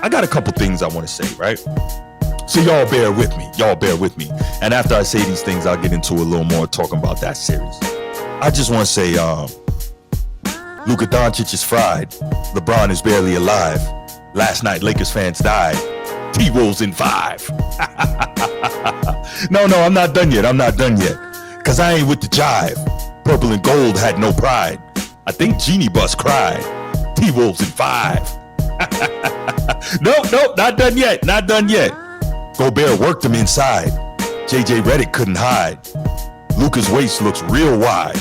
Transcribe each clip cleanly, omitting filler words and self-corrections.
I got a couple things I want to say, right? So y'all bear with me. And after I say these things, I'll get into a little more talking about that series. I just want to say, Luka Doncic is fried. LeBron is barely alive. Last night, Lakers fans died. T-Wolves in 5. No, I'm not done yet. Because I ain't with the jive. Purple and gold had no pride. I think Genie Bus cried. T-Wolves in 5. Nope, not done yet. Gobert worked him inside. JJ Redick couldn't hide. Luka's waist looks real wide.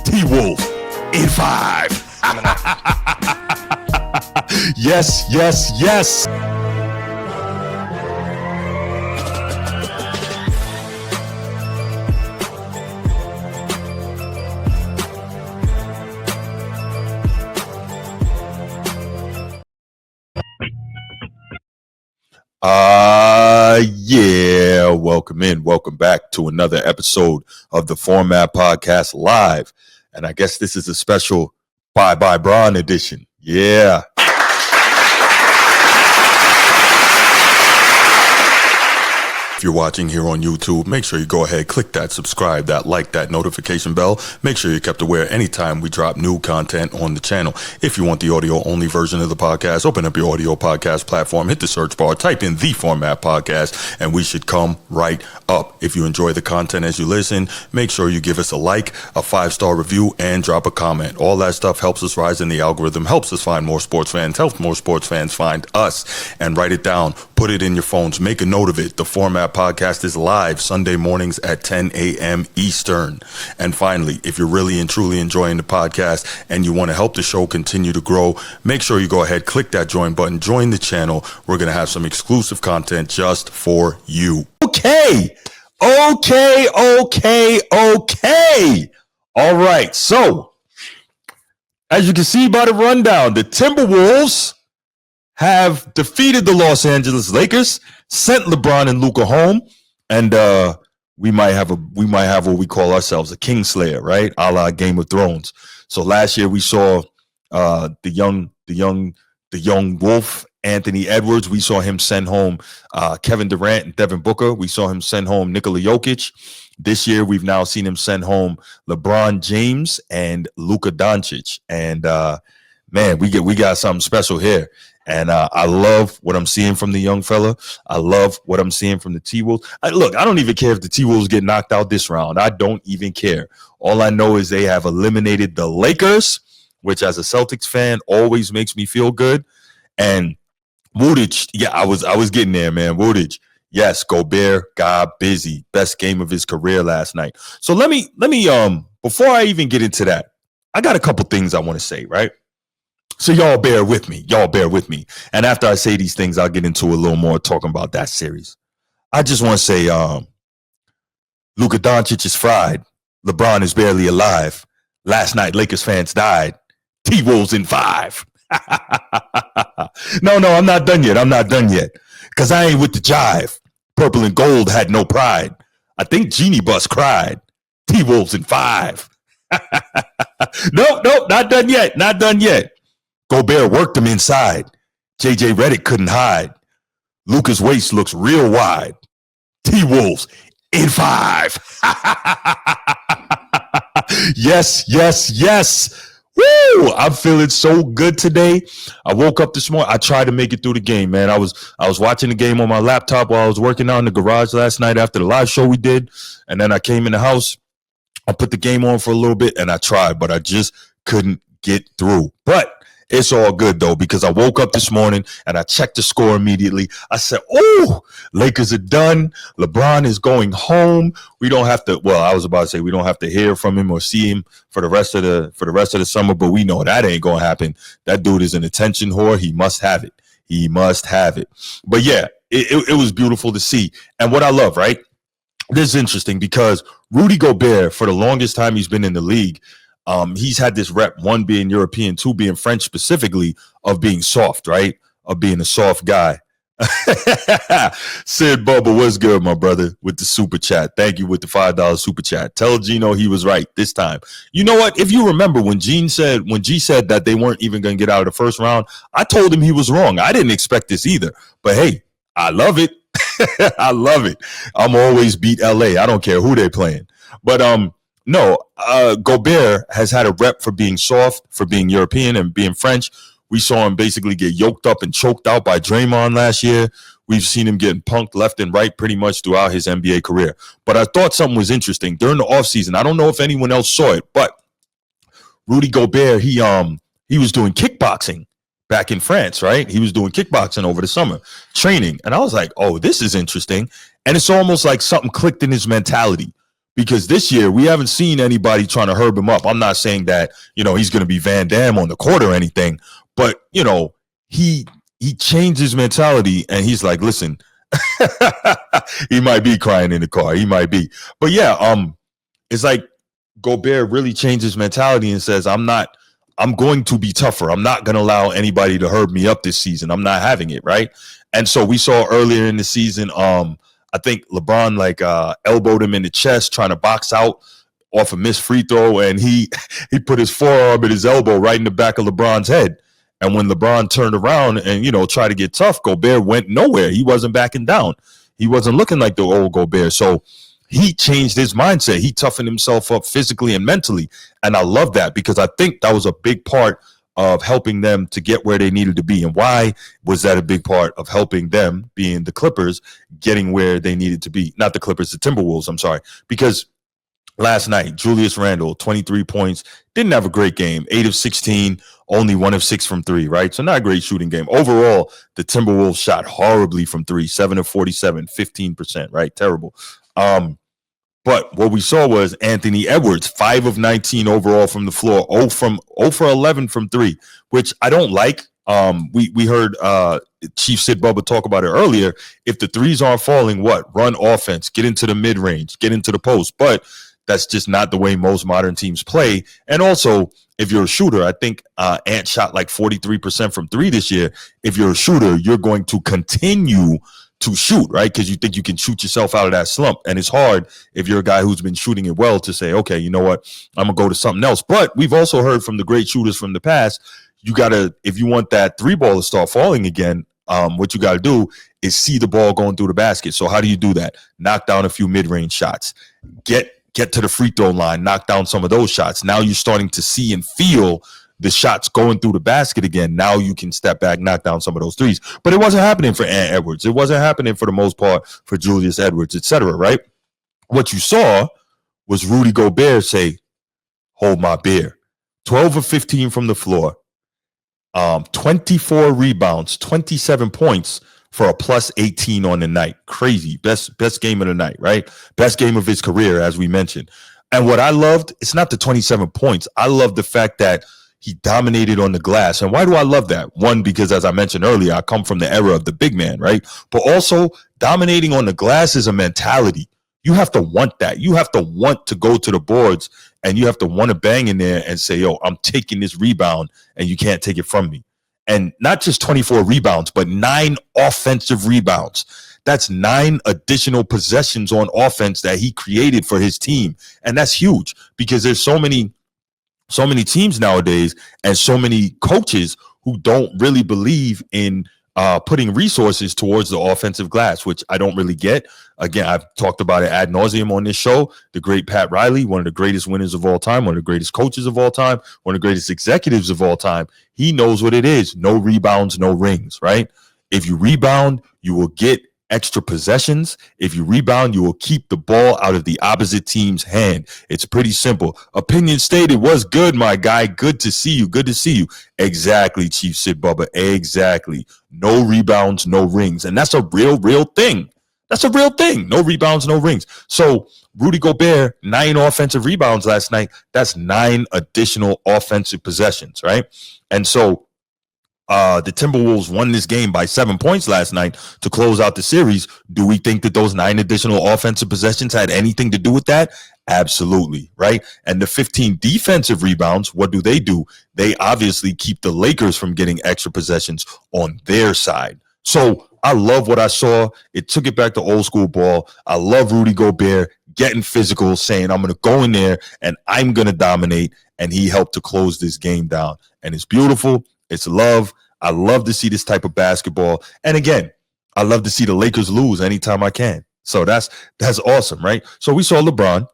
T-Wolves in 5. Yes. Yeah, welcome back to another episode of the Format Podcast Live. And I guess this is a special Bye Bye Bron edition. Yeah. If you're watching here on YouTube, make sure you go ahead, click that subscribe, that like, that notification bell. Make sure you're kept aware anytime we drop new content on the channel. If you want the audio only version of the podcast, open up your audio podcast platform, hit the search bar, type in The Format Podcast, and we should come right up. If you enjoy the content as you listen, make sure you give us a like, a 5-star review, and drop a comment. All that stuff helps us rise in the algorithm, helps us find more sports fans, helps more sports fans find us. And write it down, put it in your phones, make a note of it. The Format Podcast is live Sunday mornings at 10 a.m. Eastern. And finally, if you're really and truly enjoying the podcast and you want to help the show continue to grow, make sure you go ahead, click that join button, join the channel. We're going to have some exclusive content just for you. Okay. All right. So, as you can see by the rundown, the Timberwolves have defeated the Los Angeles Lakers, sent LeBron and Luka home, and we might have what we call ourselves a Kingslayer, right? A la Game of Thrones. So last year we saw the young wolf, Anthony Edwards. We saw him send home Kevin Durant and Devin Booker. We saw him send home Nikola Jokic. This year we've now seen him send home LeBron James and Luka Doncic. And man, we got something special here. And I love what I'm seeing from the young fella. I love what I'm seeing from the T-Wolves. Look, I don't even care if the T-Wolves get knocked out this round. I don't even care. All I know is they have eliminated the Lakers, which as a Celtics fan always makes me feel good. And Woodage, yeah, I was getting there, man. Woodage, yes, Gobert got busy. Best game of his career last night. So let me before I even get into that, I got a couple things I want to say, right? So y'all bear with me. And after I say these things, I'll get into a little more talking about that series. I just want to say Luka Doncic is fried. LeBron is barely alive. Last night, Lakers fans died. T-Wolves in 5. No, I'm not done yet. Because I ain't with the jive. Purple and gold had no pride. I think Genie Bus cried. T-Wolves in 5. Nope, not done yet. Gobert worked him inside. JJ Redick couldn't hide. Luka's waist looks real wide. T-Wolves in 5. Yes. Woo! I'm feeling so good today. I woke up this morning. I tried to make it through the game, man. I was watching the game on my laptop while I was working out in the garage last night after the live show we did. And then I came in the house. I put the game on for a little bit and I tried, but I just couldn't get through. But it's all good, though, because I woke up this morning and I checked the score immediately. I said, oh, Lakers are done. LeBron is going home. We don't have to. Well, I was about to say we don't have to hear from him or see him for the rest of the summer. But we know that ain't going to happen. That dude is an attention whore. He must have it. But yeah, it was beautiful to see. And what I love, right? This is interesting because Rudy Gobert, for the longest time he's been in the league, he's had this rep, one being European, two being French specifically, of being soft, right? Of being a soft guy. Sid Bubba, what's good, my brother, with the super chat. Thank you with the $5 super chat. Tell Gino he was right this time. You know what? If you remember when G said that they weren't even going to get out of the first round, I told him he was wrong. I didn't expect this either. But hey, I love it. I love it. I'm always beat LA. I don't care who they're playing. But no, Gobert has had a rep for being soft, for being European and being French. We saw him basically get yoked up and choked out by Draymond last year. We've seen him getting punked left and right pretty much throughout his NBA career. But I thought something was interesting during the offseason. I don't know if anyone else saw it, but Rudy Gobert, he was doing kickboxing back in France, right? He was doing kickboxing over the summer, training. And I was like, oh, this is interesting. And it's almost like something clicked in his mentality. Because this year, we haven't seen anybody trying to herb him up. I'm not saying that, he's going to be Van Damme on the court or anything. But, he changed his mentality and he's like, listen, he might be crying in the car. He might be. But yeah, it's like Gobert really changed his mentality and says, I'm going to be tougher. I'm not going to allow anybody to herb me up this season. I'm not having it, right? And so we saw earlier in the season, I think LeBron elbowed him in the chest trying to box out off a missed free throw, and he put his forearm and his elbow right in the back of LeBron's head. And when LeBron turned around and tried to get tough, Gobert went nowhere. He wasn't backing down. He wasn't looking like the old Gobert. So he changed his mindset. He toughened himself up physically and mentally. And I love that because I think that was a big part of helping them to get where they needed to be. And why was that a big part of helping them, being the Clippers, getting where they needed to be? Not the Clippers, the Timberwolves, I'm sorry. Because last night, Julius Randle, 23 points, didn't have a great game. 8 of 16, only 1 of 6 from 3, right? So not a great shooting game. Overall, the Timberwolves shot horribly from 3, 7 of 47, 15%, right? Terrible. But what we saw was Anthony Edwards, 5 of 19 overall from the floor, 0 for 11 from 3, which I don't like. We heard Chief Sid Bubba talk about it earlier. If the threes aren't falling, run offense, get into the mid-range, get into the post. But that's just not the way most modern teams play. And also, if you're a shooter, I think Ant shot like 43% from 3 this year. If you're a shooter, you're going to continue to shoot, right? Because you think you can shoot yourself out of that slump. And it's hard if you're a guy who's been shooting it well to say, okay, you know what? I'm going to go to something else. But we've also heard from the great shooters from the past, if you want that 3-ball to start falling again, what you got to do is see the ball going through the basket. So how do you do that? Knock down a few mid-range shots. Get to the free throw line, knock down some of those shots. Now you're starting to see and feel the shots going through the basket again. Now you can step back, knock down some of those threes. But it wasn't happening for Ant Edwards. It wasn't happening for the most part for Julius Edwards, etc. Right? What you saw was Rudy Gobert say, hold my beer. 12 of 15 from the floor, 24 rebounds, 27 points for a plus 18 on the night. Crazy. Best game of the night, right? Best game of his career, as we mentioned. And what I loved, it's not the 27 points. I love the fact that he dominated on the glass. And why do I love that? One, because as I mentioned earlier, I come from the era of the big man, right? But also dominating on the glass is a mentality. You have to want that. You have to want to go to the boards and you have to want to bang in there and say, yo, I'm taking this rebound and you can't take it from me. And not just 24 rebounds, but 9 offensive rebounds. That's 9 additional possessions on offense that he created for his team. And that's huge because there's so many teams nowadays and so many coaches who don't really believe in putting resources towards the offensive glass, which I don't really get. Again, I've talked about it ad nauseum on this show. The great Pat Riley, one of the greatest winners of all time, one of the greatest coaches of all time, one of the greatest executives of all time. He knows what it is. No rebounds, no rings, right? If you rebound, you will get extra possessions. If you rebound, you will keep the ball out of the opposite team's hand. It's pretty simple. Opinion stated. Was good, my guy. Good to see you. Good to see you. Exactly, Chief Sid Bubba. Exactly. No rebounds, no rings. And that's a real thing. That's a real thing. No rebounds, no rings. So Rudy Gobert, 9 offensive rebounds last night. That's 9 additional offensive possessions, right? And so the Timberwolves won this game by 7 points last night to close out the series. Do we think that those 9 additional offensive possessions had anything to do with that? Absolutely, right? And the 15 defensive rebounds, what do? They obviously keep the Lakers from getting extra possessions on their side. So I love what I saw. It took it back to old school ball. I love Rudy Gobert getting physical, saying, I'm going to go in there and I'm going to dominate. And he helped to close this game down. And it's beautiful. It's love. I love to see this type of basketball. And again, I love to see the Lakers lose anytime I can. So that's awesome, right? So we saw LeBron.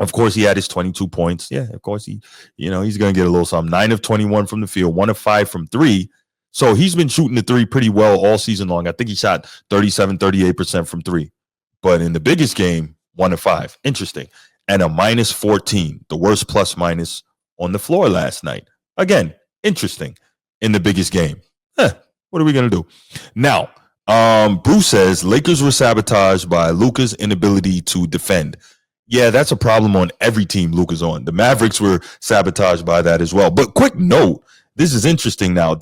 Of course, he had his 22 points. Yeah, of course, he's going to get a little something. 9 of 21 from the field, 1 of 5 from 3. So he's been shooting the 3 pretty well all season long. I think he shot 37, 38% from 3. But in the biggest game, 1 of 5. Interesting. And a minus 14, the worst plus minus on the floor last night. Again, interesting in the biggest game. What are we going to do? Now, Bruce says Lakers were sabotaged by Luka's inability to defend. Yeah, that's a problem on every team Luka's on. The Mavericks were sabotaged by that as well. But quick note, this is interesting now.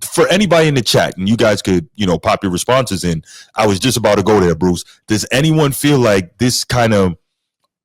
For anybody in the chat, and you guys could, pop your responses in. I was just about to go there, Bruce. Does anyone feel like this kind of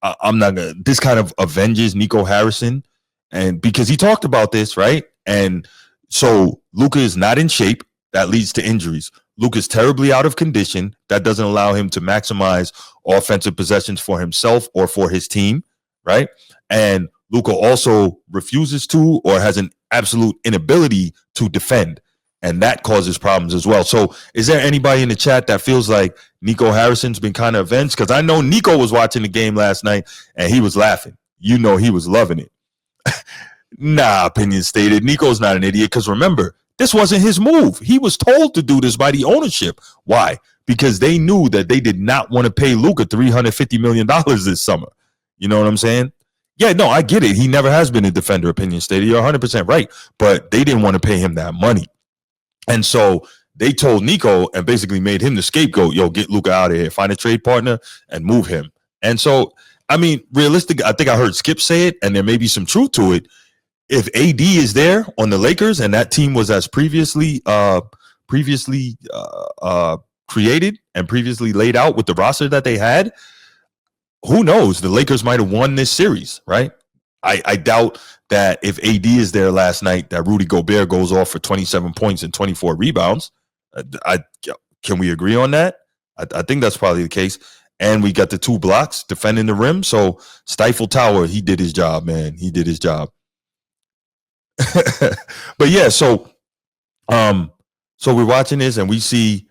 avenges Nico Harrison? And because he talked about this, right? And so Luka is not in shape. That leads to injuries. Luka's terribly out of condition. That doesn't allow him to maximize offensive possessions for himself or for his team, right? And Luka also refuses to or has an absolute inability to defend, and that causes problems as well. So is there anybody in the chat that feels like Nico Harrison's been kind of avenged? Because I know Nico was watching the game last night, and he was laughing. He was loving it. Nah, opinion stated. Nico's not an idiot because remember, this wasn't his move. He was told to do this by the ownership. Why? Because they knew that they did not want to pay Luka $350 million this summer. You know what I'm saying? Yeah, no, I get it. He never has been a defender, opinion stated. You're 100% right. But they didn't want to pay him that money. And so they told Nico and basically made him the scapegoat. Yo, get Luka out of here. Find a trade partner and move him. And so, I mean, realistic, I think I heard Skip say it, and there may be some truth to it. If AD is there on the Lakers and that team was as previously created and previously laid out with the roster that they had, who knows? The Lakers might have won this series, right? I doubt that if AD is there last night, that Rudy Gobert goes off for 27 points and 24 rebounds. Can we agree on that? I think that's probably the case. And we got the 2 blocks defending the rim. So Stifle Tower, he did his job, man. He did his job. But yeah, so we're watching this and we see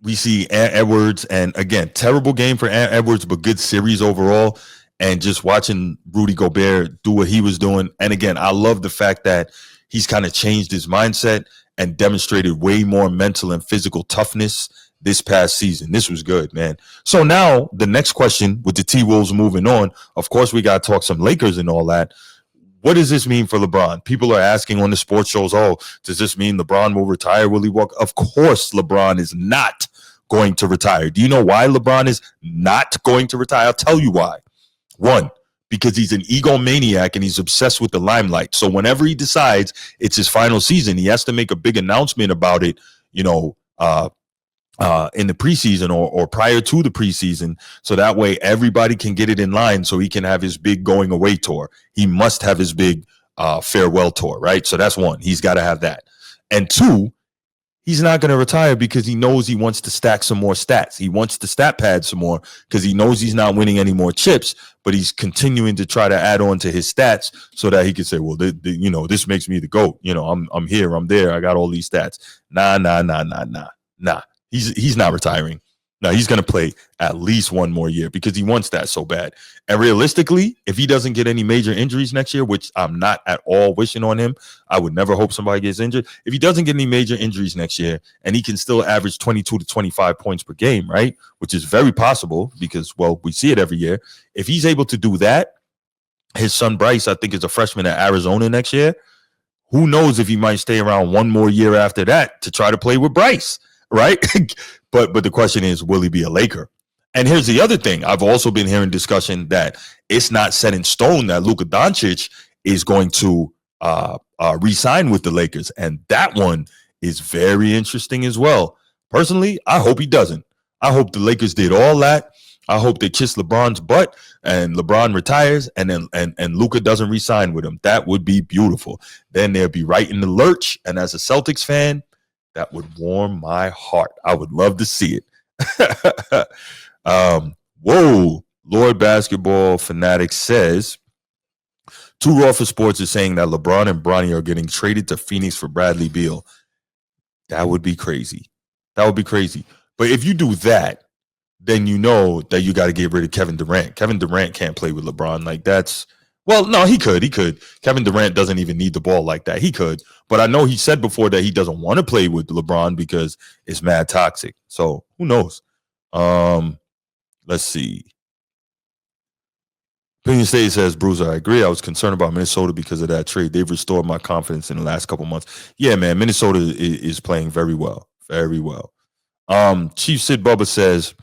Ant Edwards, and again, terrible game for Ant Edwards, but good series overall. And just watching Rudy Gobert do what he was doing. And again, I love the fact that he's kind of changed his mindset and demonstrated way more mental and physical toughness this past season. This was good, man. So now the next question with the T-Wolves moving on, of course, we got to talk some Lakers and all that. What does this mean for LeBron? People are asking on the sports shows, does this mean LeBron will retire? Will he walk? Of course, LeBron is not going to retire. Do you know why LeBron is not going to retire? I'll tell you why. 1, because he's an egomaniac and he's obsessed with the limelight. So whenever he decides it's his final season, he has to make a big announcement about it, in the preseason or prior to the preseason. So that way everybody can get it in line so he can have his big going away tour. He must have his big farewell tour, right? So that's 1. He's got to have that. And 2, he's not going to retire because he knows he wants to stack some more stats. He wants to stat pad some more because he knows he's not winning any more chips, but he's continuing to try to add on to his stats so that he can say, well, this makes me the GOAT. I'm here, I'm there. I got all these stats. Nah. He's not retiring. No, he's going to play at least 1 more year because he wants that so bad. And realistically, if he doesn't get any major injuries next year, which I'm not at all wishing on him, I would never hope somebody gets injured. If he doesn't get any major injuries next year and he can still average 22 to 25 points per game, right, which is very possible because, well, we see it every year. If he's able to do that, his son Bryce, I think, is a freshman at Arizona next year. Who knows if he might stay around 1 more year after that to try to play with Bryce. Right. But the question is, will he be a Laker? And here's the other thing. I've also been hearing discussion that it's not set in stone that Luka Doncic is going to re-sign with the Lakers. And that one is very interesting as well. Personally, I hope he doesn't. I hope the Lakers did all that. I hope they kiss LeBron's butt and LeBron retires and Luka doesn't re-sign with him. That would be beautiful. Then they'll be right in the lurch. And as a Celtics fan, That would warm my heart. I would love to see it. Whoa. Lord Basketball Fanatic says, Two Raw for Sports is saying that LeBron and Bronny are getting traded to Phoenix for Bradley Beal. That would be crazy. That would be crazy. But if you do that, then you know that you got to get rid of Kevin Durant. Kevin Durant can't play with LeBron. Like that's, well, no, he could. Kevin Durant doesn't even need the ball like that. He could. But I know he said before that he doesn't want to play with LeBron because it's mad toxic. So who knows? Let's see. Opinion State says, Bruiser, I agree. I was concerned about Minnesota because of that trade. They've restored my confidence in the last couple months. Yeah, man, Minnesota is playing very well. Very well. Chief Sid Bubba says,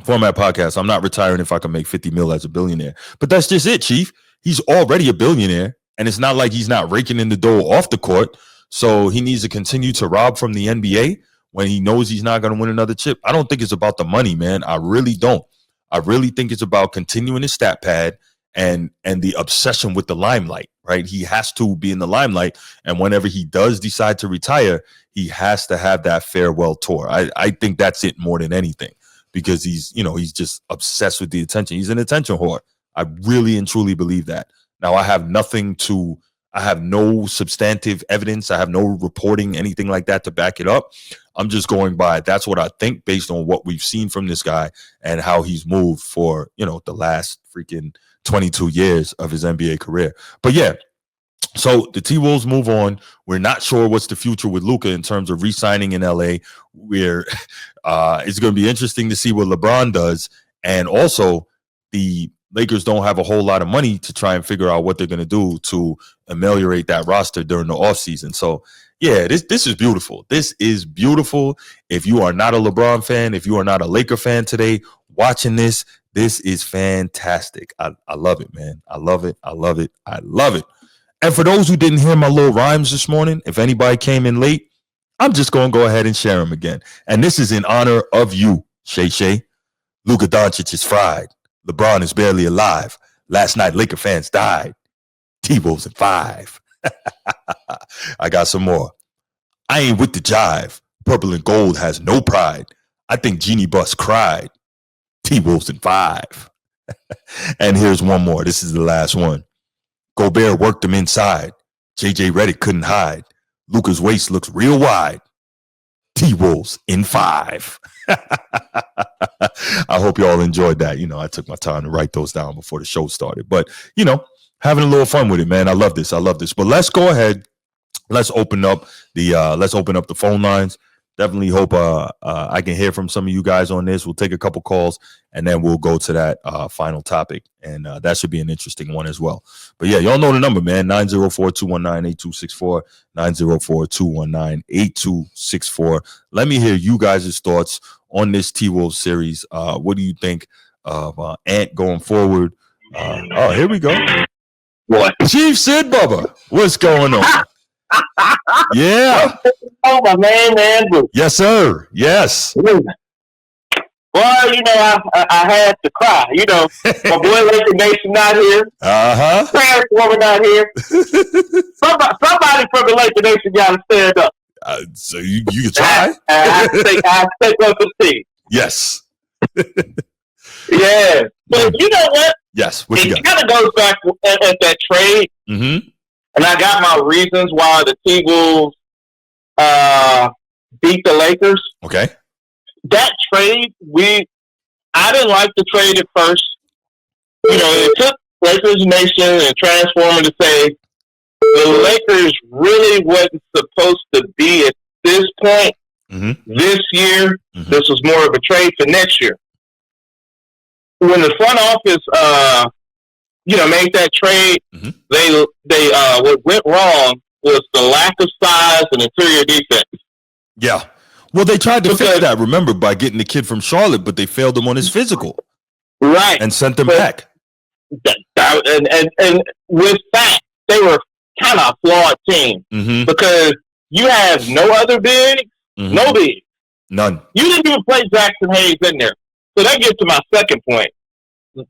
Format Podcast, I'm not retiring if I can make 50 mil as a billionaire. But that's just it, Chief. He's already a billionaire, and it's not like he's not raking in the dough off the court. So he needs to continue to rob from the NBA when he knows he's not going to win another chip. I don't think it's about the money, man. I really don't. I really think it's about continuing his stat pad and the obsession with the limelight, right? He has to be in the limelight. And whenever he does decide to retire, he has to have that farewell tour. I think that's it more than anything, because he's just obsessed with the attention. He's an attention whore. I really and truly believe that. Now, I have no substantive evidence. I have no reporting, anything like that to back it up. I'm just going by, that's what I think based on what we've seen from this guy and how he's moved for, the last freaking 22 years of his NBA career. But yeah, so the T-Wolves move on. We're not sure what's the future with Luka in terms of re-signing in LA. It's going to be interesting to see what LeBron does. And also, the Lakers don't have a whole lot of money to try and figure out what they're going to do to ameliorate that roster during the offseason. So, yeah, this is beautiful. This is beautiful. If you are not a LeBron fan, if you are not a Laker fan today, watching this is fantastic. I love it, man. I love it. I love it. I love it. And for those who didn't hear my little rhymes this morning, if anybody came in late, I'm just going to go ahead and share them again. And this is in honor of you, Shay Shay. Luka Doncic is fried. LeBron is barely alive. Last night, Laker fans died. T-Wolves in 5. I got some more. I ain't with the jive. Purple and gold has no pride. I think Jeannie Buss cried. T-Wolves in 5. And here's one more. This is the last one. Gobert worked him inside. JJ Redick couldn't hide. Luka's waist looks real wide. T-Wolves in 5. I hope y'all enjoyed that. I took my time to write those down before the show started. But, having a little fun with it, man. I love this. But let's go ahead. Let's open up the phone lines. Definitely hope I can hear from some of you guys on this. We'll take a couple calls, and then we'll go to that final topic. And that should be an interesting one as well. But yeah, y'all know the number, man. 904-219-8264, 904-219-8264. Let me hear you guys' thoughts on this T-Wolves series. What do you think of Ant going forward? Here we go. What? Chief Sid Bubba, what's going on? Yeah. Oh, my man. Yes, sir. Yes. Well, I had to cry. My boy Laker Nation not here. Transformer not here. Somebody from the Laker Nation got to stand up. So you can try. I take up the team. Yes. Yeah. But you know what? Yes. It kind of goes back at that trade. Mm-hmm. And I got my reasons why the T-Wolves beat the Lakers. Okay. That trade, I didn't like the trade at first. It took Lakers Nation and Transformer to say the Lakers really wasn't supposed to be at this point this year. Mm-hmm. This was more of a trade for next year. When the front office made that trade, what went wrong was the lack of size and interior defense. Yeah. Well, they tried to fix that, remember, by getting the kid from Charlotte, but they failed him on his physical. Right. And sent him back. And with that, they were kind of a flawed team because you have no other bigs, no bigs. None. You didn't even play Jackson Hayes in there. So that gets to my second point.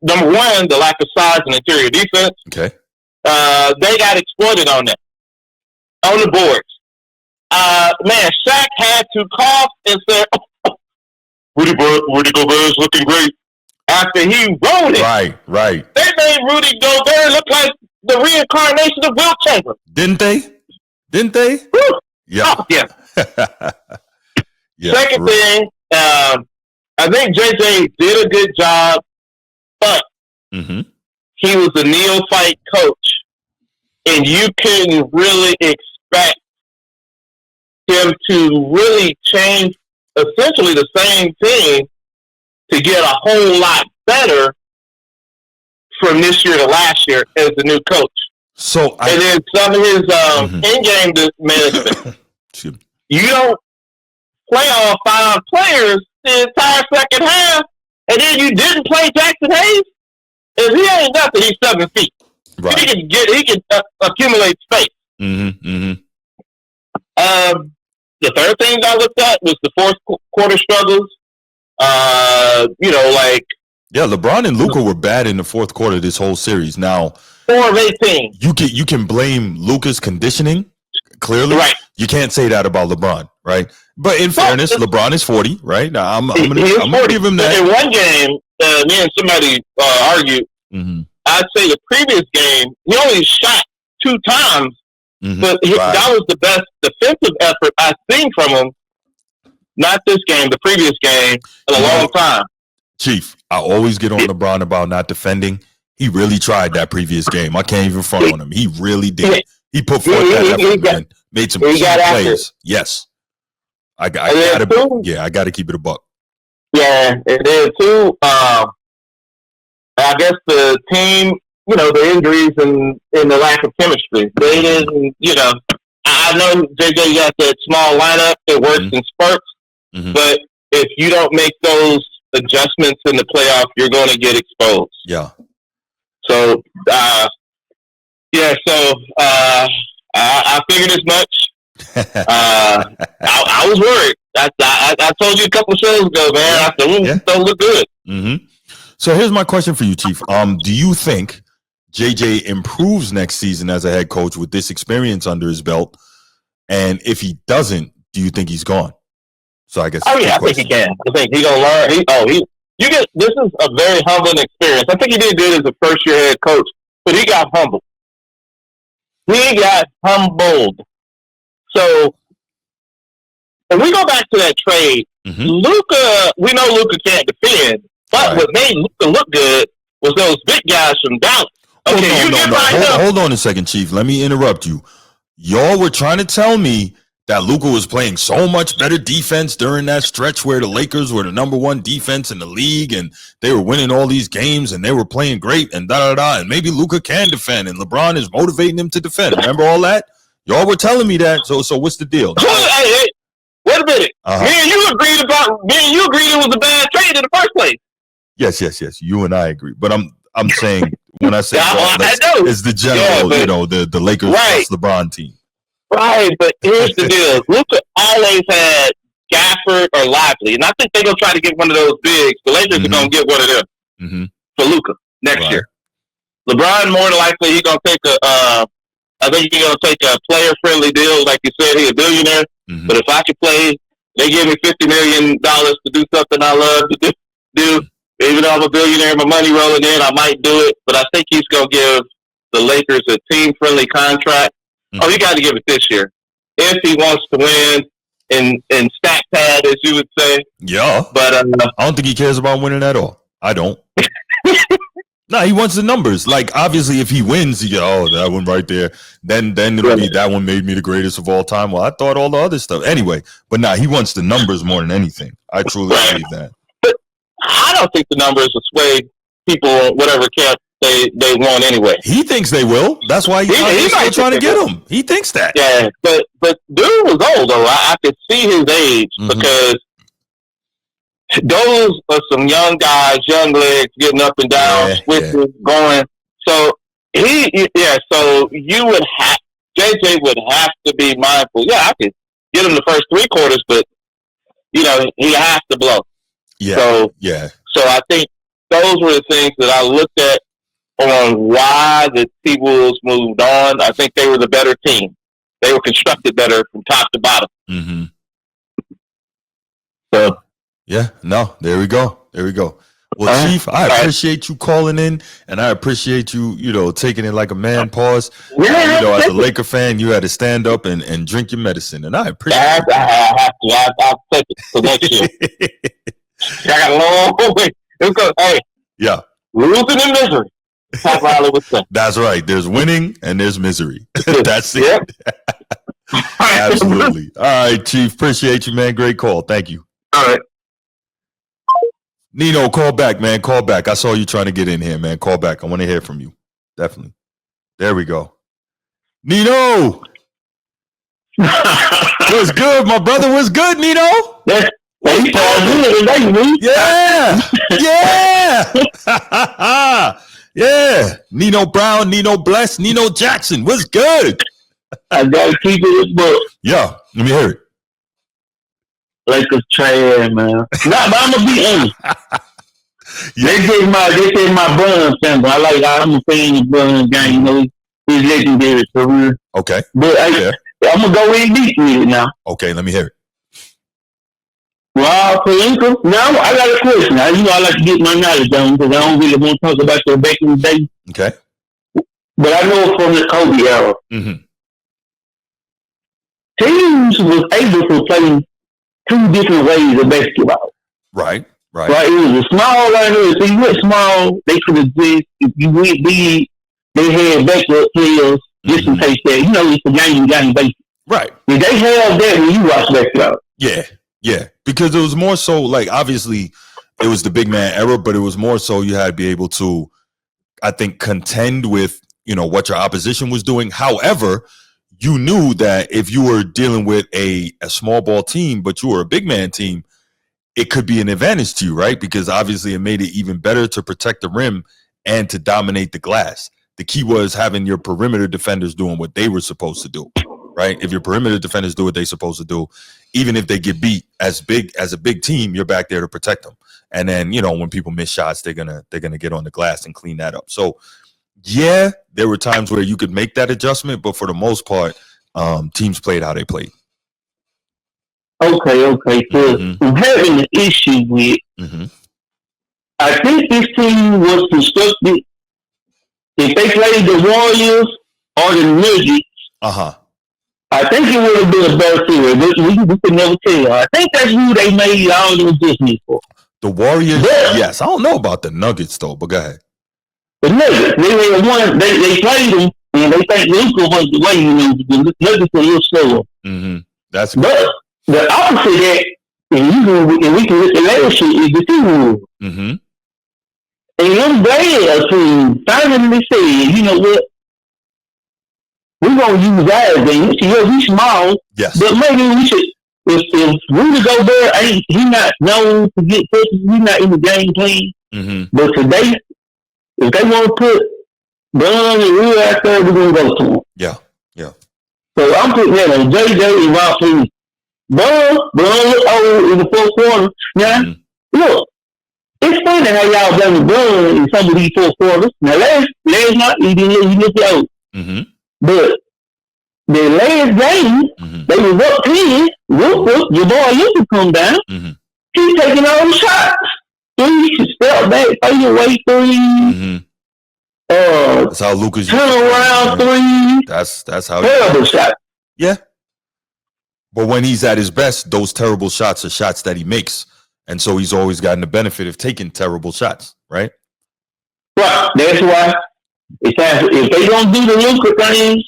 Number one, the lack of size and interior defense. Okay. They got exploited on that. On the boards. Man, Shaq had to cough and say, Rudy Gobert is looking great. After he wrote it. Right. They made Rudy Gobert look like the reincarnation of Wilt Chamberlain. Didn't they? Woo. Yeah. Oh, yeah. Yeah. Second thing, I think JJ did a good job, but he was a neophyte coach, and you couldn't really expect him to really change essentially the same team to get a whole lot better from this year to last year as the new coach. And then some of his in-game management. You don't play all 5 players the entire second half, and then you didn't play Jackson Hayes. If he ain't nothing, he's 7 feet. Right. He can accumulate space. The third thing I looked at was the fourth quarter struggles. LeBron and Luka were bad in the fourth quarter this whole series. Now, 4 of 18. You can blame Luka's conditioning. Clearly, right. You can't say that about LeBron, right? But in fairness, LeBron is 40, right? Now I'm gonna give him that. In one game, me and somebody argued. I'd say the previous game he only shot 2 times, but that was the best defensive effort I've seen from him. Not this game, the previous game in a long time. Chief, I always get on LeBron about not defending. He really tried that previous game. I can't even front on him. He really did. He put forth that effort and made some key plays. Yes. I gotta keep it a buck. Yeah, and then too, I guess the team, the injuries and the lack of chemistry. They didn't, I know JJ got that small lineup. It works in spurts, but if you don't make those adjustments in the playoff, you're going to get exposed. Yeah. So, I figured as much. I was worried. I told you a couple of shows ago, man. I said, don't look good. So here's my question for you, Chief. Do you think JJ improves next season as a head coach with this experience under his belt? And if he doesn't, do you think he's gone? So I guess. Oh yeah, I think he can. I think he's gonna learn. This is a very humbling experience. I think he did good as a first year head coach, but he got humbled. So, if we go back to that trade, Luka, we know Luka can't defend, but what made Luka look good was those big guys from Dallas. Okay, Hold on a second, Chief. Let me interrupt you. Y'all were trying to tell me that Luka was playing so much better defense during that stretch where the Lakers were the number 1 defense in the league and they were winning all these games and they were playing great and and maybe Luka can defend and LeBron is motivating him to defend. Remember all that? Y'all were telling me that. So what's the deal? Hey, wait a minute. Me and you agreed it was a bad trade in the first place. Yes. You and I agree. But I'm saying when I say it's the general, the Lakers plus LeBron team. Right, but here's the deal. Luka always had Gafford or Lively, and I think they're going to try to get one of those bigs. The Lakers are going to get one of them for Luka next year. LeBron, more than likely, he's going to take a player-friendly deal. Like you said, he's a billionaire. But if I could play, they give me $50 million to do something I love to do. Even though I'm a billionaire, my money rolling in, I might do it. But I think he's going to give the Lakers a team-friendly contract. Oh, you got to give it this year if he wants to win and stack pad, as you would say. Yeah, but I don't think he cares about winning at all. I don't. No, he wants the numbers. Like obviously, if he wins, he go, that one right there. Then it'll be that one made me the greatest of all time. Well, I thought all the other stuff anyway. But he wants the numbers more than anything. I truly believe that. But I don't think the numbers will sway people, whatever camp they want anyway. He thinks they will. That's why he's still trying to get them. He thinks that. Yeah, but dude was old though. I could see his age because those are some young guys, young legs getting up and down, switching, going. So so you would have JJ would have to be mindful. Yeah, I could get him the first 3 quarters, but he has to blow. Yeah. So I think those were the things that I looked at on why the T-Wolves moved on. I think they were the better team. they were constructed better from top to bottom. Mm-hmm. So yeah, no, there we go. Well, Chief, I appreciate you calling in, and I appreciate you, taking it like a man. Pause. Yeah, as a Laker fan, you had to stand up and drink your medicine, and I appreciate it. I have to. I'll take it for next year. I got a long way. Hey, yeah, losing in misery. That's right. There's winning and there's misery. That's it. Absolutely. All right, Chief. Appreciate you, man. Great call. Thank you. All right. Nino, call back, man. Call back. I saw you trying to get in here, man. Call back. I want to hear from you. Definitely. There we go. Nino! What's good, my brother? What's good, Nino? Yeah. Yeah. Nino Brown, Nino Bless, Nino Jackson. What's good? I gotta keep it in book. Yeah. Let me hear it. Lakers trash, man. But I'm gonna be honest. They say my Brun symbol. I'm a fan of Brun game. He's legendary career. Okay. But I'm gonna go in deep with it now. Okay, let me hear it. Well, now I got a question. I like to get my knowledge down because I don't really want to talk about the back in the day. Okay. But I know from the Kobe era. Mm-hmm. Teams was able to play two different ways of basketball. Right. It was a small line. If you went small, they could exist. If you went big, they had backup players just in case that, it's a game basis. Right. Did they have that when you watch basketball? Yeah. Because it was more so, like, obviously, it was the big man era, but it was more so you had to be able to, I think, contend with, what your opposition was doing. However, you knew that if you were dealing with a small ball team, but you were a big man team, it could be an advantage to you, right? Because obviously it made it even better to protect the rim and to dominate the glass. The key was having your perimeter defenders doing what they were supposed to do, right? If your perimeter defenders do what they're supposed to do, even if they get beat as a big team, you're back there to protect them. And then, when people miss shots, they're gonna get on the glass and clean that up. So yeah, there were times where you could make that adjustment, but for the most part, teams played how they played. Okay. So I'm having an issue with. I think this team was constructed. If they played the Warriors or the Nuggets, I think it would have been a better series. We could never tell. I think that's who they made all the adjustments for. The Warriors, yes. I don't know about the Nuggets though, but go ahead. The Nuggets, they played them, and they think Luka was the way. The Nuggets were a little slower. That's good. But the opposite of that, and we can look at last year, is the Timberwolves. And them Bears team finally said, you know what? We're going to use our advantage. He's small, but maybe we should. If Rudy Gobert he not known to get touches, he's not in the game plan. But today, if they want to put Bron and Rue out there, we're going to go to him. Yeah. So I'm putting that on JJ and Rob Pearson. Bron look old in the fourth quarter. Now, look, it's funny how y'all blame Bron in some of these fourth quarters. Now, last night, he looked old. But the last game, they was up 10. Your boy Luka come down. He's taking all the shots. Three, step back, fade away three. That's how Luka's turn around three. That's how terrible shot. Yeah. But when he's at his best, those terrible shots are shots that he makes. And so he's always gotten the benefit of taking terrible shots, right? Right. That's why if they don't do the Luka thing,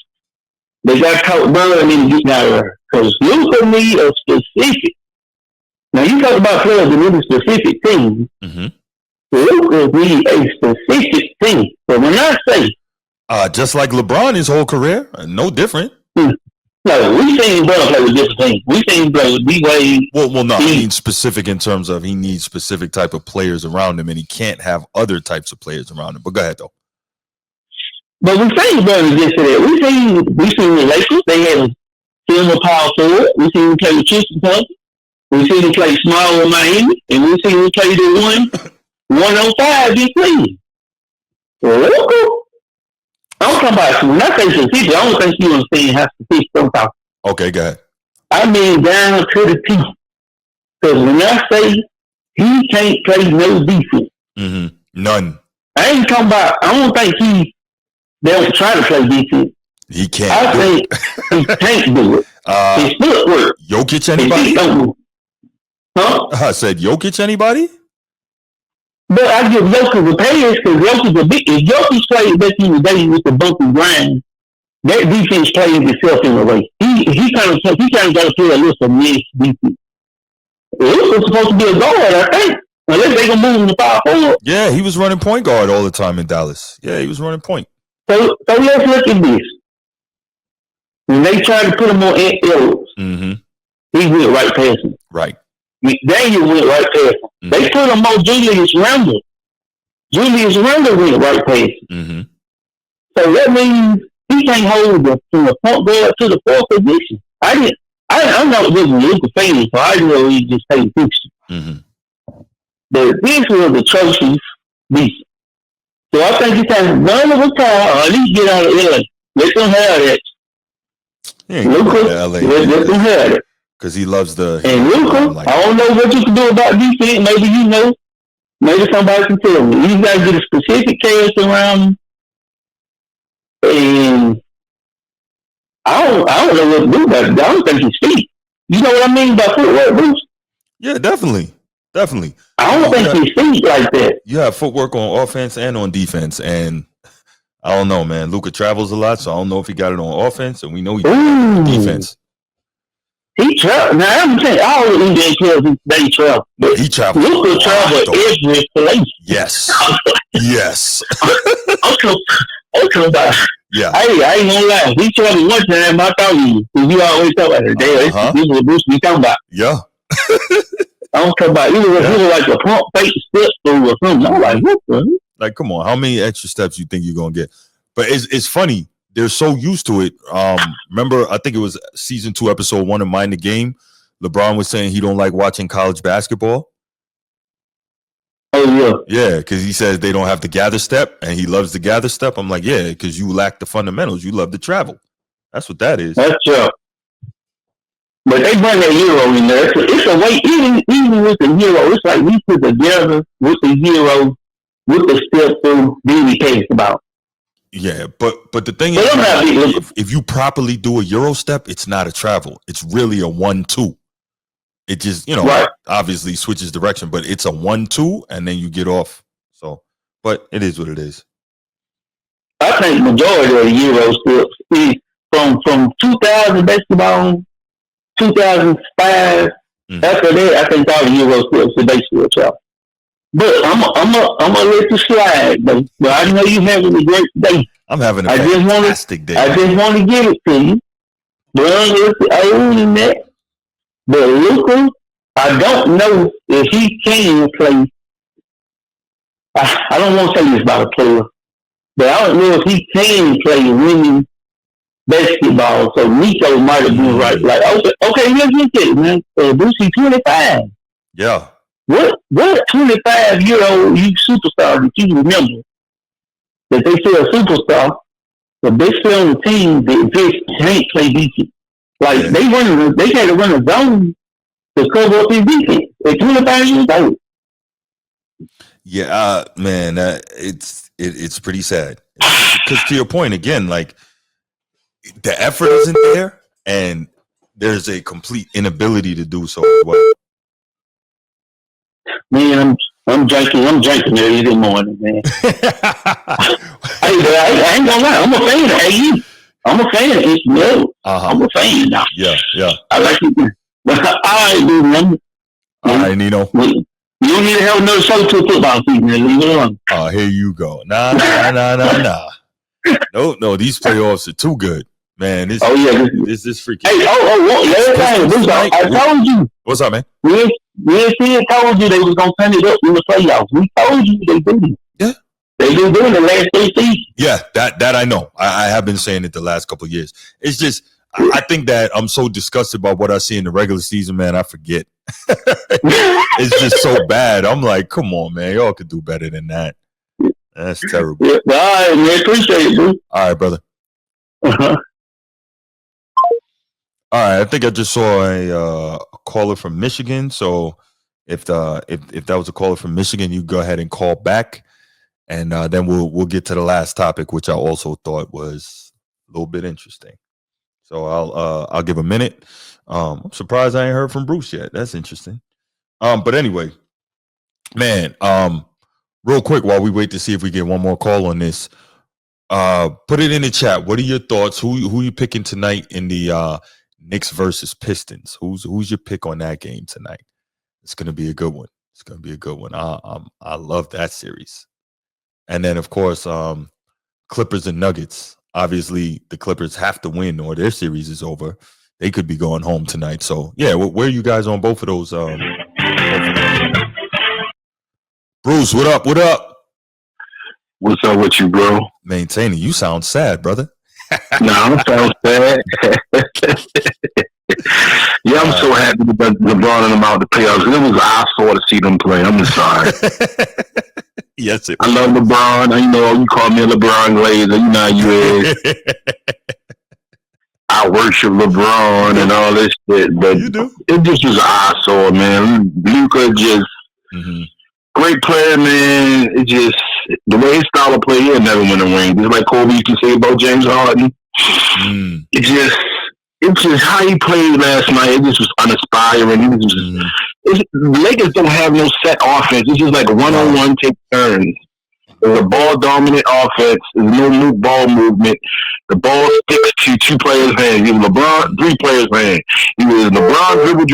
they got to talk Bron and get out of there. Because Luka need a specific. Now you talk about players that need a specific team. Luka need a specific team. So when I say just like LeBron his whole career, no different. No, we seen Bron play with different teams. We seen him play with D-Wade. Well, no, I mean specific in terms of he needs specific type of players around him, and he can't have other types of players around him. But go ahead, though. But we seen Bron just for that. We seen the Lakers. They had a similar power forward. We seen him play with Tristan Thompson. We seen him play small in Miami, and we seen him play the 1-on-5 in Cleveland. I'm I'm talking about when I say strategic, I don't think you understand how strategic I'm talking. Okay, go ahead. I mean down to the T. Because when I say he can't play no defense, none. I ain't talking about. I don't think they don't try to play defense. He can't. I think he can't do it. His footwork. Jokic, anybody? Huh? I said Jokic, anybody? But I give Jokic a pass because Jokic a big. If Jokic played back in the day with the bump and grind, that defense plays itself in a way. He kind of got to play a little some mix defense. It was supposed to be a guard, I think. Unless they gonna move him to power forward. Yeah, he was running point guard all the time in Dallas. Yeah, he was running point. So let's look at this. When they tried to put him on Ellis, he went right past him. Right. Daniel went right past him. They put him on Julius Randle. Julius Randle went right past him. So that means he can't hold from the point guard to the fourth position. I'm not really a Luka fan, so I didn't really just pay attention. But this was atrocious defense. So I think it's time none of us time, or at least get out of LA. Let them have that. Luka, let them have it. Because he loves the. And Luka, I don't know what you can do about defense. Maybe you know. Maybe somebody can tell me. You got to get a specific cast around him. And I don't know what to do about it. I don't think he's feet. You know what I mean by footwork, Bruce? Yeah, definitely. I don't think he's feet like that. You have footwork on offense and on defense, and I don't know, man. Luka travels a lot, so I don't know if he got it on offense, and we know he got it on defense. He travels. Now I'm saying all the NBA players they travel. He travels. Luka travels every place. Yes. Yes. I'm talking about. Yeah. Hey, I ain't gonna lie. He traveled one time. I thought you always talk about it. Damn, this is what Bruce be talking about. Yeah. I'm talking about it was like a pump fake step through or something. I'm like, what the? Like, come on, how many extra steps you think you're gonna get? But it's funny. They're so used to it. Remember, I think it was season 2, episode 1 of Mind the Game. LeBron was saying he don't like watching college basketball. Oh yeah. Yeah, because he says they don't have the gather step, and he loves the gather step. I'm like, yeah, because you lack the fundamentals. You love to travel. That's what that is. That's true. But they bring that hero in there. It's a way, even with the hero, it's like we put together with the hero, with the step through, then we pass about. Yeah, but the thing is, if you properly do a Euro step, it's not a travel. It's really a 1-2. It just, obviously switches direction, but it's a 1-2, and then you get off. So, but it is what it is. I think majority of the Euro steps is from 2000 basketball, 2005. After that, I think all the Euro steps are basically a travel. But I'm gonna let you slide, though. But I know you're having a great day. I'm having a fantastic day. I just want to give it to you. Brown is older than that. But Luka, I don't know if he can play. I don't want to say this about a player, but I don't know if he can play winning basketball. So Nico might have been right. Like, okay, let's look at it, man. Brucey 25. Yeah. What 25-year-old superstar that you remember that they say a superstar, but they still on the team that just can't play defense? Like they had to run a zone to cover up his defense at 25 years old. Yeah, man, it's pretty sad. Because to your point again, like the effort isn't there, and there's a complete inability to do so as well. Man, I'm drinking early this morning, man. I ain't gonna lie, I'm a fan of AU. I'm a fan of HBL. I'm a fan now. Yeah. I like it. But all right, dude, man. All right, Nino. You don't need to have another show to a football season, man. Leave it alone. Oh, here you go. Nah. No, these playoffs are too good. Man, this is freaking. Hey, last time, I told you. What's up, man? We told you they was gonna turn it up in the playoffs. We told you they did. Yeah. They've been doing the last 3 seasons. Yeah, that I know. I have been saying it the last couple of years. It's just I think that I'm so disgusted by what I see in the regular season, man. I forget. It's just so bad. I'm like, come on, man. Y'all could do better than that. That's terrible. Yeah, all right, man. Appreciate it, dude. All right, brother. Uh-huh. All right, I think I just saw a caller from Michigan. So if that was a caller from Michigan, you go ahead and call back, and then we'll get to the last topic, which I also thought was a little bit interesting. So I'll give a minute. I'm surprised I ain't heard from Bruce yet. That's interesting. But anyway, man, real quick while we wait to see if we get one more call on this, put it in the chat. What are your thoughts? Who you picking tonight in the Knicks versus Pistons? Who's your pick on that game tonight? It's gonna be a good one. It's gonna be a good one. I love that series. And then of course, Clippers and Nuggets. Obviously, the Clippers have to win or their series is over. They could be going home tonight. So yeah, where are you guys on both of those? Bruce, what up? What up? What's up with you, bro? Maintaining. You sound sad, brother. No, I don't sound sad. Yeah, I'm so happy that LeBron and them out the playoffs. It was an eyesore to see them play. I'm sorry. Yes, I love LeBron. You know, you call me a LeBron Glazer. You know how you is. I worship LeBron and all this shit, but it just was an eyesore, man. Luka just great player, man. It just the way his style of play, he'll never win a ring. Just like Kobe used to say about James Harden. It's just how he played last night. It just was uninspiring. It was just, the Lakers don't have no set offense. It's just like one-on-one take turns. There's a ball-dominant offense. There's no new ball movement. The ball sticks to two players' hands. Either LeBron, three players' hands. Either LeBron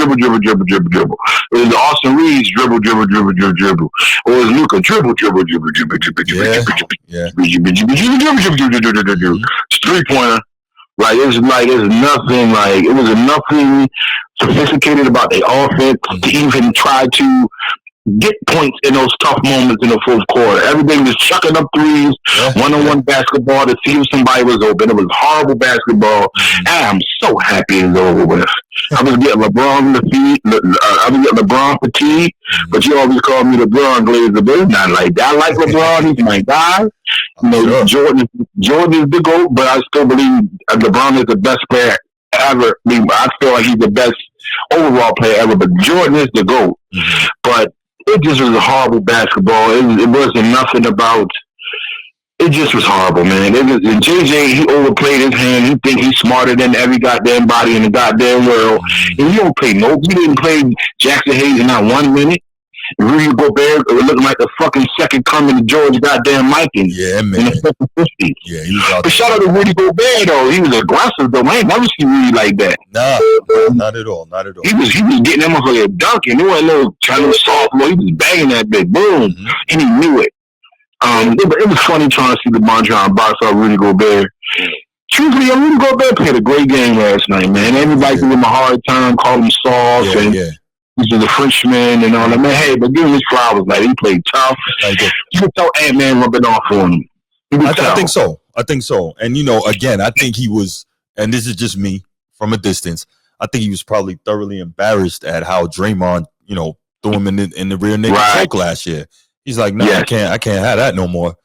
dribble. Or is Austin Reeves dribble. Or is Luka dribble. Three-pointer. Like it's nothing. Like it was nothing sophisticated about the offense to even try to get points in those tough moments in the fourth quarter. Everything was chucking up threes, one-on-one basketball to see if somebody was open. It was horrible basketball. And I'm so happy it's over with. I was getting LeBron fatigue, but you always call me LeBron Glazer, but it's not like that. I like LeBron. He's my guy. You know, Jordan is the GOAT, but I still believe LeBron is the best player ever. I feel like he's the best overall player ever, but Jordan is the GOAT. But it just was a horrible basketball. It wasn't nothing about. It just was horrible, man. And JJ, he overplayed his hand. He think he's smarter than every goddamn body in the goddamn world. And he don't play he didn't play Jackson Hayes in not 1 minute. Rudy Gobert looking like the fucking second coming to George goddamn Mikan. Yeah, man. In the 50s. Yeah, he was out. But shout out to Rudy Gobert though. He was aggressive though. I ain't never seen Rudy like that. Nah, not at all. Not at all. He was getting that motherfucker dunking. It wasn't no trying to sophomore. He was banging that bitch. Boom. And he knew it. It was funny trying to see LeBron trying to box out Rudy Gobert. Truthfully, Rudy Gobert played a great game last night, man. Everybody gave him a hard time, called him soft, and he's a Frenchman and all that. Man, hey, but give him his flowers. Like, he played tough. You could tell Ant-Man rubbing off on him. I think so. And, you know, again, I think he was, and this is just me from a distance, I think he was probably thoroughly embarrassed at how Draymond, you know, threw him in the rear naked choke last year. He's like, no, I can't have that no more.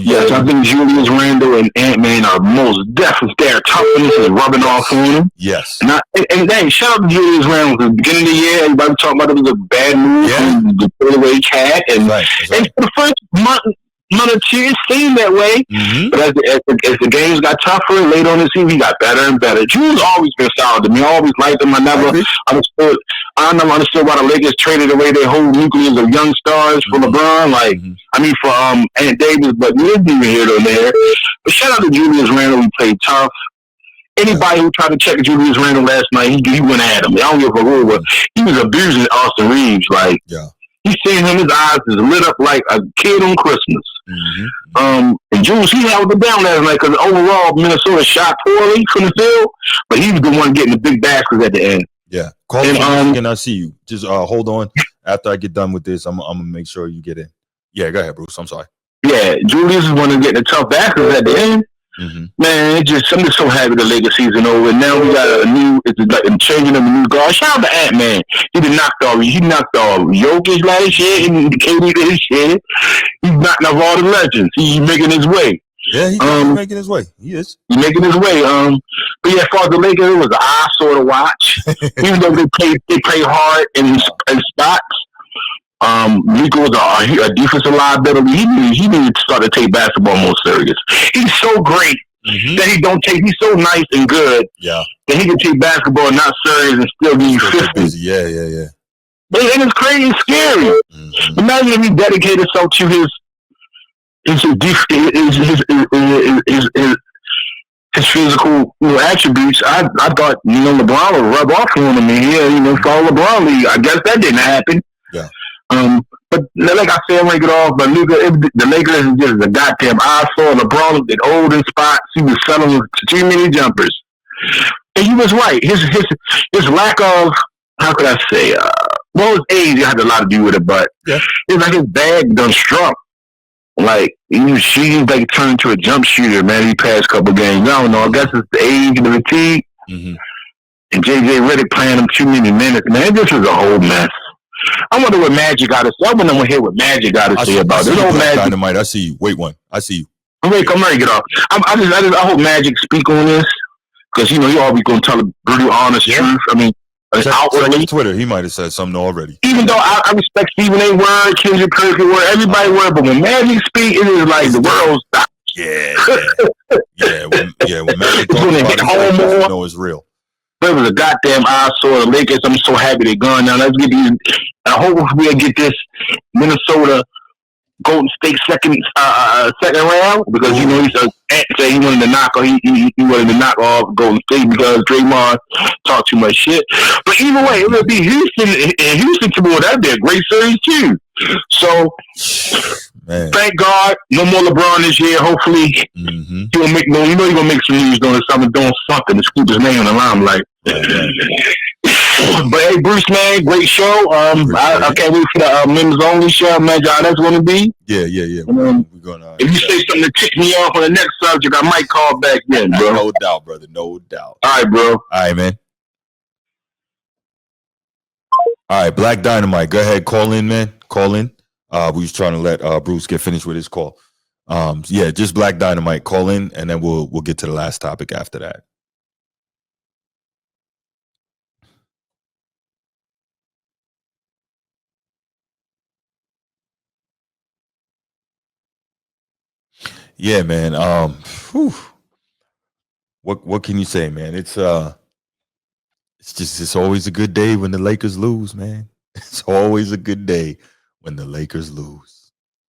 Yes, I think Julius Randle and Ant-Man are most definitely. Their toughness is rubbing off on him. Yes. And hey, shout out to Julius Randle. At the beginning of the year, everybody was talking about it was a bad move from the fadeaway cat. And for the first month or two, it seemed that way. But as the games got tougher, later on in the season, he got better and better. Julius always been solid to me. I always liked him. I never understood why the Lakers traded away their whole nucleus of young stars for LeBron. For Ant Davis, but we didn't even hear them there. But shout out to Julius Randle. He played tough. Anybody who tried to check Julius Randle last night, he went at him. I don't give a rule, but he was abusing Austin Reeves. He's seeing him, his eyes is lit up like a kid on Christmas. And Jules, he held it down last night because overall Minnesota shot poorly from the field, but he was the one getting the big baskets at the end. Yeah. Call me and I see you. Just hold on. After I get done with this, I'm gonna make sure you get in. Yeah, go ahead, Bruce. I'm sorry. Yeah, Julius is one of getting the tough baskets at the end. Man, I'm just so happy the Lakers season over. Now we got it's like a changing of a new guard. Shout out to Ant Man. He knocked off Jokic last year and KD this year. He's knocking off all the legends. He's making his way. Yeah, he's making his way. He is. He's making his way. But yeah, as far as the Lakers, it was an eyesore to watch. Even though they play hard in spots. Nico was a defensive liability. He needed to start to take basketball more serious. He's so great that he don't take. He's so nice and good. Yeah. That he can take basketball not serious and still be 50. Yeah. But it's crazy and scary. Imagine if he dedicated himself to his physical attributes. I thought LeBron would rub off on him and follow LeBron league. I guess that didn't happen. Yeah. But like I said, when I get off, but the Lakers is just a goddamn eyesore. LeBron in old in spots. He was selling too many jumpers, and he was right. His lack of, how could I say, his age had a lot to do with it, but it's like his bag done shrunk. Like she's like turned into a jump shooter, man. These past couple games, I don't know. I guess it's the age and the fatigue, and JJ Redick playing him too many minutes, man. This is a whole mess. I wonder what Magic got to say. I want to hear what Magic got to say about this. Dynamite. I see you. Wait one. I see you. I'm ready to get off. I hope Magic speak on this because he always going to tell the brutal, honest truth. I mean, outwardly. Twitter, he might have said something already. Even though I respect Stephen A. Word, Kendrick Perkins Word, everybody word, but when Magic speak, it is like the world stops. Yeah. When Magic talks about it, it's real. It was a goddamn eyesore. The Lakers, I'm so happy they're gone now. Let's get these. I hope we'll get this Minnesota Golden State second round because he wanted to knock off Golden State because Draymond talked too much shit. But either way, it would be Houston and Houston tomorrow. That'd be a great series too. So thank God, no more LeBron this year. Hopefully, he'll make he's gonna make some news doing something to keep his name in the limelight. But hey, Bruce, man, great show. I can't wait for the members only show. Imagine how that's going to be. Yeah. We're gonna, if you say something to tick me off on the next subject, I might call back then, bro. No doubt, brother. No doubt. All right, bro. All right, man. All right, Black Dynamite. Go ahead, call in, man. Call in. We was trying to let Bruce get finished with his call. Just Black Dynamite. Call in, and then we'll get to the last topic after that. Yeah, man. What can you say, man? It's always a good day when the Lakers lose, man. It's always a good day when the Lakers lose.